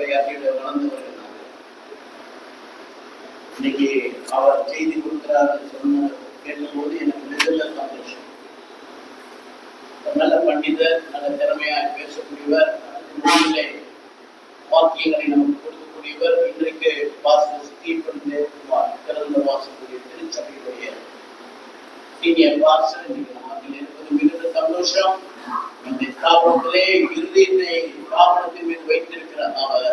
உரையாற்றிட வளர்ந்து வருகிறார். இன்னைக்கு அவர் செய்தி கொடுக்கிறார் சொன்ன கேட்கும்போது எனக்கு மிகுந்த சந்தோஷம். நல்ல பண்டிதர், நல்ல திறமையாக பேசக்கூடியவர், மொழியிலே வாக்கியங்களை நமக்கு கொடுக்கக்கூடியவர். இன்றைக்கு பாஸ்டர் ஸ்டீபன் தேவ்குமார் திறந்த வாசக்கூடிய திருச்சபையுடைய சீனியர் பாஸ்டர் இன்னைக்கு நமக்கு இருப்பது மிகுந்த சந்தோஷம். இந்த ஸ்தாபனத்திலே இறுதியை ஸ்தாபனத்தின் மீது வைத்திருக்கிற அவர்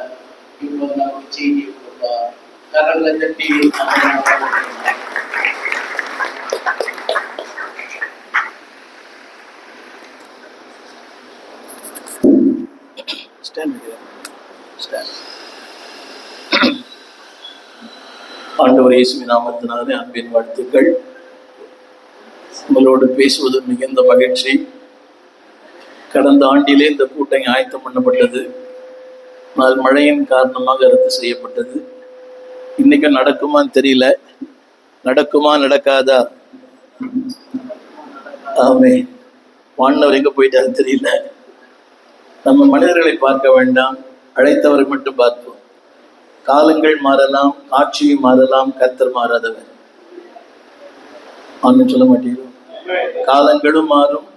இப்போது நமக்கு செய்தியை கொடுப்பார். கரங்களை தட்டி ஆண்டவர் இயேசுவின் நாமத்தினாலே அன்பின் வாழ்த்துக்கள். உங்களோடு பேசுவது மிகுந்த மகிழ்ச்சி. கடந்த ஆண்டிலே இந்த கூட்டம் ஆயத்தம் பண்ணப்பட்டது. ஆனால் மழையின் காரணமாக ரத்து செய்யப்பட்டது. இன்னைக்கு நடக்குமான்னு தெரியல. நடக்குமா நடக்காதா? ஆமே, வாண்டவர் எங்க போயிட்டாரு தெரியல. நம்ம மனிதர்களை பார்க்க வேண்டாம், அழைத்தவரை மட்டும் பார்ப்போம். காலங்கள் மாறலாம், ஆட்சியும் மாறலாம், கர்த்தர் மாறாதவர். ஆன்னு சொல்ல மாட்டீங்களோ? காலங்களும் மாறும்,